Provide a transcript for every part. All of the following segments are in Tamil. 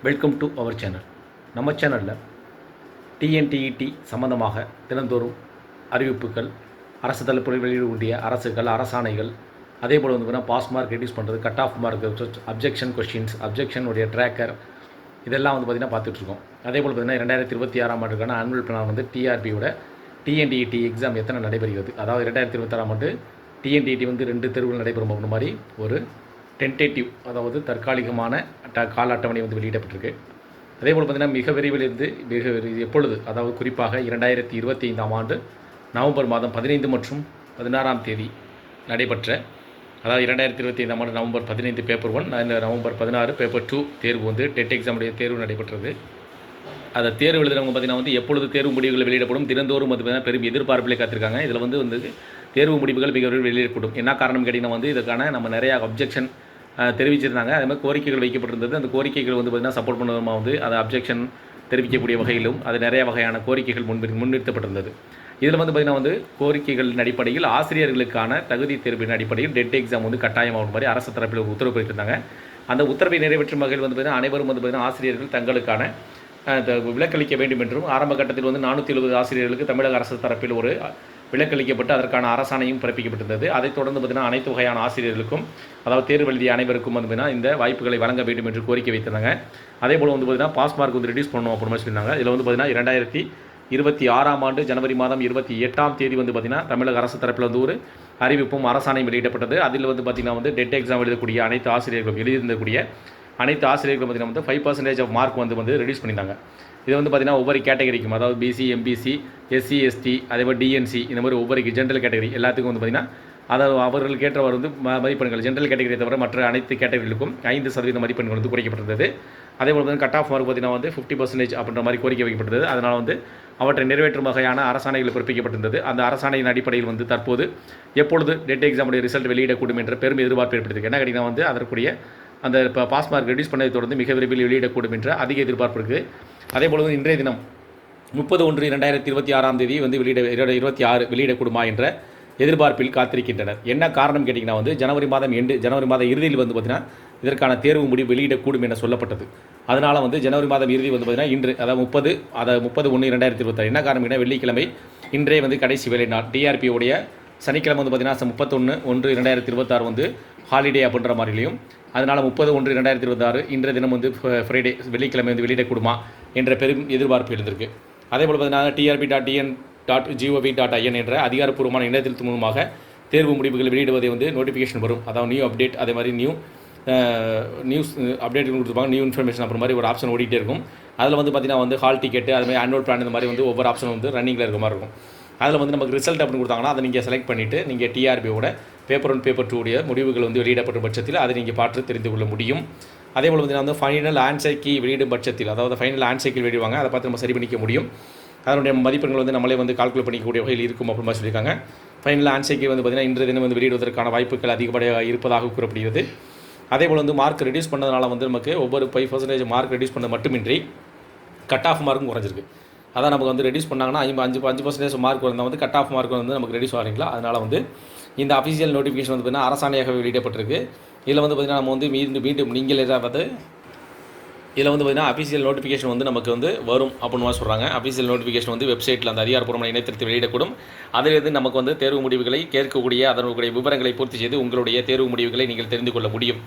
Welcome to our channel. நம்ம சேனலில் டிஎன்டிஇடி சம்பந்தமாக தினந்தோறும் அறிவிப்புகள், அரசு தரப்பில் வெளியிடக்கூடிய அரசுகள், அரசாணைகள், அதே போல் வந்து பாஸ் மார்க் ரெடியூஸ் பண்ணுறது, cut off mark, objection questions, அப்ஜெக்ஷனுடைய ட்ராக்கர், இதெல்லாம் வந்து பார்த்திங்கன்னா பார்த்துட்ருக்கோம். அதே போல் பார்த்திங்கன்னா 2026ஆம் ஆண்டுக்கான ஆனுவல் பிளான் வந்து டிஆர்பியோட டிஎன்டிஇடி எக்ஸாம் எத்தனை நடைபெறுகிறது, அதாவது 2026ஆம் ஆண்டு டிஎன்டிஇடி வந்து 2 தேர்வுகள் நடைபெறும் அப்படின்ற மாதிரி ஒரு டென்டேட்டிவ், அதாவது தற்காலிகமான கால அட்டவணை வந்து வெளியிடப்பட்டிருக்கு. அதே போல் பார்த்திங்கன்னா மிக விரைவில் இருந்து எப்பொழுது, அதாவது குறிப்பாக 2025ஆம் ஆண்டு நவம்பர் மாதம் 15 மற்றும் 16ஆம் தேதி நடைபெற்ற, அதாவது 2025ஆம் ஆண்டு நவம்பர் 15 பேப்பர் 1, நவம்பர் 16 பேப்பர் 2 தேர்வு வந்து டெட் எக்ஸாமுடைய தேர்வு நடைபெற்றது. அதை தேர்வு எழுதுறவங்க பார்த்திங்கன்னா வந்து எப்பொழுது தேர்வு முடிவுகள் வெளியிடப்படும், தினந்தோறும் வந்து பெரும் எதிர்பார்ப்பிலே காத்திருக்காங்க. இதில் வந்து தேர்வு முடிவுகள் மிக விரைவில் வெளியிடப்படும். என்ன காரணம் கேட்டிங்கன்னா வந்து இதற்கான நம்ம நிறையா அப்ஜெக்ஷன் தெரிவிச்சிருந்தாங்க. அதே மாதிரி கோரிக்கைகள் வைக்கப்பட்டிருந்தது. அந்த கோரிக்கைகள் வந்து பார்த்திங்கன்னா சப்போர்ட் பண்ணுவதுமா வந்து அதை அப்ஜெக்ஷன் தெரிவிக்கக்கூடிய வகையிலும் அது நிறைய வகையான கோரிக்கைகள் முன்னிறுத்தப்பட்டிருந்தது. இதில் வந்து பார்த்திங்கன்னா வந்து கோரிக்கைகளின் அடிப்படையில் ஆசிரியர்களுக்கான தகுதி தேர்வின் அடிப்படையில் டெட் எக்ஸாம் வந்து கட்டாயமாகும் மாதிரி அரசு தரப்பில் ஒரு உத்தரவு பிறப்பித்திருந்தாங்க. அந்த உத்தரவை நிறைவேற்றும் வகையில் வந்து பார்த்திங்கன்னா அனைவரும் வந்து பார்த்திங்கன்னா ஆசிரியர்கள் தங்களுக்கான விலக்களிக்க வேண்டும் என்றும், ஆரம்ப கட்டத்தில் வந்து 470 ஆசிரியர்களுக்கு தமிழக அரசு தரப்பில் ஒரு விலக்களிக்கப்பட்டு அதற்கான அரசாணையும் பிறப்பிக்கப்பட்டிருந்தது. அதைத் தொடர்ந்து பார்த்திங்கன்னா அனைத்து வகையான ஆசிரியர்களுக்கும், அதாவது தேர்வு எழுதிய அனைவருக்கும் வந்து பார்த்திங்கன்னா இந்த வாய்ப்புகளை வழங்க வேண்டும் என்று கோரிக்கை வைத்திருந்தாங்க. அதே போல் வந்து பார்த்திங்கன்னா பாஸ் மார்க் வந்து ரெடியூஸ் பண்ணணும் அப்படின்னு சொல்லியிருந்தாங்க. இதில் வந்து பார்த்திங்கன்னா 2026ஆம் ஆண்டு ஜனவரி மாதம் 28ஆம் தேதி வந்து பார்த்திங்கன்னா தமிழக அரசு தரப்பில் வந்து ஒரு அறிவிப்பும் அரசாணையும் வெளியிடப்பட்டது. அதில் வந்து பார்த்திங்கன்னா வந்து டெட் எக்ஸாம் எழுதக்கூடிய அனைத்து ஆசிரியர்களும் எழுதியிருந்தக்கூடிய அனைத்து ஆசிரியர்களும் பார்த்திங்கன்னா வந்து 5% ஆஃப் மார்க் வந்து ரெடியூஸ் பண்ணியிருந்தாங்க. இது வந்து பார்த்திங்கன்னா ஒவ்வொரு கேட்டகரிக்கும், அதாவது பிசி, எம்பிசி, எஸ்சி, எஸ்டி, அதே மாதிரி டிஎன்சி, இந்த மாதிரி ஒவ்வொரு ஜென்ரல் கேட்டகரி எல்லாத்துக்கும் வந்து பார்த்திங்கன்னா அதாவது அவர்களுக்கு ஏற்றவர் வந்து மதிப்பெண்கள் ஜென்ரல் கேட்டகரியை தவிர மற்ற அனைத்து கேட்டகரிகளுக்கும் 5% மதிப்பெண்கள் வந்து குறைக்கப்பட்டிருந்தது. அதே போல் வந்து கட் ஆஃப் மார்க் பார்த்திங்கன்னா வந்து 50% அப்படின்ற மாதிரி கோரிக்கை வைக்கப்பட்டது. அதனால் வந்து அவற்றை நிறைவேற்றும் வகையான அரசாணைகள் பிறப்பிக்கப்பட்டிருந்தது. அந்த அரசாணையின் அடிப்படையில் வந்து தற்போது எப்பொழுது டெட் எக்ஸாமுடைய ரிசல்ட் வெளியிடக்கூடும் என்ற பெரும் எதிர்பார்ப்பு ஏற்படுத்திருக்கு. என்ன கேட்டிங்கன்னா வந்து அதற்குரிய அந்த இப்போ பாஸ் மார்க் ரெடியூஸ் பண்ணதை தொடர்ந்து மிக விரைவில் வெளியிடக்கூடும் என்ற அதிக எதிர்பார்ப்பு இருக்குது. அதே போல் வந்து இன்றைய தினம் 30/1/2026ஆம் தேதி வந்து 26 வெளியிடக்கூடுமா என்ற எதிர்பார்ப்பில் காத்திருக்கின்றனர். என்ன காரணம் கேட்டிங்கன்னா வந்து ஜனவரி மாத இறுதியில் வந்து பார்த்திங்கன்னா இதற்கான தேர்வு முடிவு வெளியிடக்கூடும் என சொல்லப்பட்டது. அதனால் வந்து ஜனவரி மாதம் இறுதி வந்து பார்த்திங்கன்னா இன்று, அதாவது 30/1/2026, என்ன காரணம் கேட்டால் வெள்ளிக்கிழமை இன்றே வந்து கடைசி வேலை நாள். டிஆர்பியோடைய சனிக்கிழமை வந்து பார்த்திங்கன்னா 31/1/2026 வந்து ஹாலிடே அப்படின்ற மாதிரிலையும், அதனால் 30/1/2026 இன்றைய தினம் வந்து ஃப்ரைடே வெள்ளிக்கிழமை வந்து வெளியிடக்கூடுமா என்ற பெரும் எதிர்பார்ப்பு இருந்திருக்கு. அதே போல் பார்த்தீங்கன்னா trb.tn.gov.in என்ற அதிகாரப்பூர்வமான இணையதளத்தின் மூலமாக தேர்வு முடிவுகள் வெளியிடுவதை வந்து நோட்டிஃபிகேஷன் வரும். அதாவது நியூ அப்டேட், அதே மாதிரி நியூஸ் அப்டேட் கொடுத்துருப்பாங்க, நியூ இன்ஃபர்மேஷன் அப்புறம் மாதிரி ஒரு ஆப்ஷன் ஓடிட்டே இருக்கும். அதில் வந்து பார்த்திங்கன்னா வந்து ஹால் டிக்கெட்டு, அது மாதிரி ஆனுவல் பிளான், இந்த மாதிரி வந்து ஒவ்வொரு ஆப்ஷனும் வந்து ரன்னிங்கில் இருக்க மாதிரி இருக்கும். அதில் வந்து நமக்கு ரிசல்ட் அப்படின்னு கொடுத்தாங்கன்னா அதை நீங்கள் செலக்ட் பண்ணிவிட்டு நீங்கள் டிஆர்பியோட பேப்பர் 1 பேப்பர் 2 உடைய முடிவுகள் வந்து வெளியிடப்பட்ட பட்சத்தில் அதை நீங்கள் பார்த்து தெரிந்து கொள்ள முடியும். அதே போல் வந்து ஃபைனல் ஆன்சர் கீ வெளியிடும் பட்சத்தில், அதாவது ஃபைனல் ஆன்சர் கீ வெளியிடுவாங்க, அதை பார்த்து நம்ம சரி பண்ணிக்க முடியும். அதனுடைய மதிப்பெண்கள் வந்து நம்மளே வந்து கால்குலேட் பண்ணிக்கக்கூடிய வகையில் இருக்கும் அப்படின்னு சொல்லியிருக்காங்க. ஃபைனல் ஆன்சர் கீ வந்து பார்த்திங்கன்னா இன்றைய தினம் வந்து வெளியிடுவதற்கான வாய்ப்புகள் அதிகப்படியாக இருப்பதாக கூறப்படுகிறது. அதே போல் வந்து மார்க் ரெடியூஸ் பண்ணதுனால வந்து நமக்கு ஒவ்வொரு 5% மார்க் ரெடியூஸ் பண்ணது மட்டுமின்றி கட் ஆஃப் மார்க்கும் குறைஞ்சிருக்கு. அதான் நமக்கு வந்து ரெடியூஸ் பண்ணாங்கன்னா 5% மார்க் வந்தால் வந்து கட் ஆஃப் மார்க் வந்து நமக்கு ரெடியூஸ் ஆகிறீங்களா. அதனால் வந்து இந்த அஃபிஷியல் நோட்டிஃபிகேஷன் வந்து பார்த்திங்கன்னா அரசாணையாக வெளியிடப்பட்டிருக்கு. இதில் வந்து பார்த்திங்கன்னா நம்ம வந்து மீண்டும் நீங்கள் ஏதாவது இதில் வந்து பார்த்திங்கன்னா அஃபிஷியல் நோட்டிஃபிகேஷன் வந்து நமக்கு வந்து வரும் அப்படின்னு சொல்கிறாங்க. அஃபிஷியல் நோட்டிஃபிகேஷன் வந்து வெப்சைட்டில் அந்த அதிகாரப்பூர்வமான இணையதளத்தில் வெளியிடக்கூடும். அதிலிருந்து நமக்கு வந்து தேர்வு முடிவுகளை கேட்கக்கூடிய அதனுடைய விவரங்களை பூர்த்தி செய்து உங்களுடைய தேர்வு முடிவுகளை நீங்கள் தெரிந்து கொள்ள முடியும்.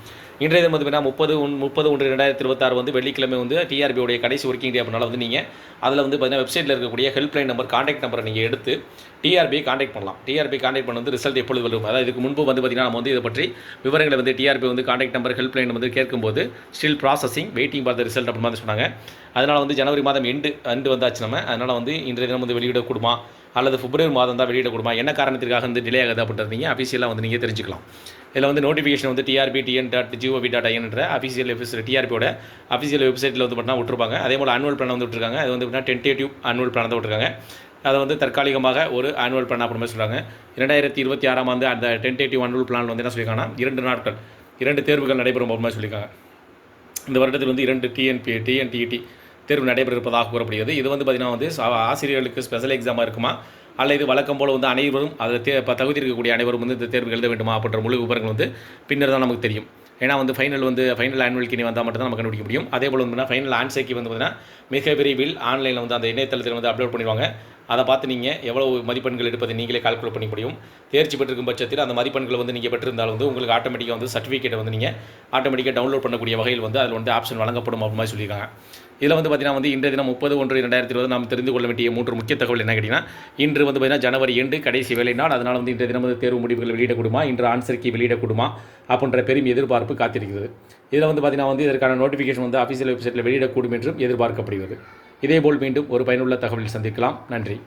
இன்றைய தினம் வந்து பார்த்திங்கன்னா 30/1/2026 வந்து வெள்ளிக்கிழமை வந்து டிஆர்பியோடைய கடைசி ஒர்க்கிங் டே. அப்படினால வந்து நீங்கள் அதில் வந்து பார்த்திங்கன்னா வெப்சைட்டில் இருக்கக்கூடிய ஹெல்ப்லைன் நம்பர், கான்டாக்ட் நம்பரை நீங்கள் எடுத்து டிஆர்பியை கான்டாக்ட் பண்ணலாம். டிஆர்பி கான்டாக்ட் பண்ண வந்து ரிசல்ட் எப்பொழுது வரும், அதாவது இதுக்கு முன்பு வந்து பார்த்திங்கன்னா நம்ம வந்து இதை பற்றி விவரங்களை வந்து டிஆர்பி வந்து கான்டாக்ட் நம்பர், ஹெல்ப்லைன் வந்து கேட்கும்போது still processing, waiting for the result அப்படி மாதிரி சொன்னாங்க. அதனால் வந்து ஜனவரி மாதம் எண்டு வந்தாச்சு நம்ம. அதனால் வந்து இன்றைய தினம் வந்து வெளியிடக்கூடுமா அல்லது பிப்ரவரி மாதம் தான் வெளியிடக்கூடுமா, என்ன காரணத்திற்காக வந்து டிலே ஆகுது அப்படின்றது நீங்கள் அஃபிஷியலாக வந்து நீங்கள் தெரிஞ்சுக்கலாம். இதில் வந்து நோட்டிஃபிகேஷன் வந்து trb.tn.gov.in என்ற அஃபிஷியல் வெப்சைட், டிஆர்பியோட அஃபிஷியல் வெப்சைட்டில் வந்து பார்த்தீங்கன்னா விட்டுருப்பாங்க. அதே போல் ஆனுவல் பிளான் வந்து விட்டுருக்காங்க. அது வந்து பார்த்தீங்கன்னா டென்டேட்டிவ் ஆனுவல் பிளான் தான் விட்டுருக்காங்க. அதை வந்து தற்காலிகமாக ஒரு ஆனுவல் பிளான் அப்படின்னு சொல்கிறாங்க. 2026ஆம் ஆண்டு அந்த டென்டேட்டிவ் ஆனுவல் பிளான் வந்து என்ன சொல்லியிருக்காங்கன்னா 2 நாட்கள் 2 தேர்வுகள் நடைபெறும் அப்படின்னு சொல்லியிருக்காங்க. இந்த வருடத்தில் வந்து 2 டிஎன்டிஇடி தேர்வு நடைபெற இருப்பதாக கூறப்படுகிறது. இது வந்து பார்த்திங்கன்னா வந்து ஆசிரியர்களுக்கு ஸ்பெஷல் எக்ஸாமாக இருக்குமா, அல்ல இது வழக்கம் போல் வந்து அனைவரும் அதில் தகுதி இருக்கக்கூடிய அனைவரும் வந்து இந்த தேர்வு எழுத வேண்டுமா அப்படின்ற முழு விவரங்கள் வந்து பின்னர் தான் நமக்கு தெரியும். ஏன்னா வந்து ஃபைனல் ஆனுவல் கீ வந்தால் மட்டும் தான் நம்ம கண்டுபிடிக்க முடியும். அதே போல் வந்து ஃபைனல் ஆன்சர் கீ வந்து பார்த்தீங்கன்னா மிக விரைவில் ஆன்லைனில் வந்து அந்த இணையதளத்தில் வந்து அப்லோட் பண்ணிடுவாங்க. அதை பார்த்து நீங்கள் எவ்வளவு மதிப்பெண்கள் எடுப்பதை நீங்களே கால்குலேட் பண்ணி முடியும். தேர்ச்சி பெற்றிருக்கும் பட்சத்தில் அந்த மதிப்பெண்களை வந்து நீங்கள் பெற்றிருந்தால் வந்து உங்களுக்கு ஆட்டோமேட்டிக்காக வந்து சர்டிஃபிகேட்டை வந்து நீங்கள் ஆட்டோமேட்டிக்காக டவுன்லோட் பண்ணக்கூடிய வகையில் வந்து அதில் வந்து ஆப்ஷன் வழங்கப்படும் அப்படி மாதிரி சொல்லியிருக்காங்க. இதில் வந்து பார்த்தீங்கன்னா வந்து இன்றைய தினம் 30/1/2020 நாம் தெரிந்து கொள்ள வேண்டிய 3 முக்கிய தகவல் என்ன கேட்டிங்கன்னா, இன்று வந்து பார்த்தீங்கன்னா ஜனவரி 2 கடைசி வேலை நாள். அதனால் வந்து இன்றைய தினம் வந்து தேர்வு முடிவுகள் வெளியிடக்கூடுமா, இன்று ஆன்சர் கீ வெளியிடக்கூடுமா அப்படின்ற பெரும் எதிர்பார்ப்பு காத்திருக்கிறது. இதில் வந்து பார்த்தீங்கன்னா வந்து இதற்கான நோட்டிஃபிகேஷன் வந்து அஃபிஷியல் வெப்சைட்டில் வெளியிடக்கூடும் என்றும் எதிர்பார்க்கப்படுகிறது. இதேபோல் மீண்டும் ஒரு பயனுள்ள தகவலில் சந்திக்கலாம். நன்றி.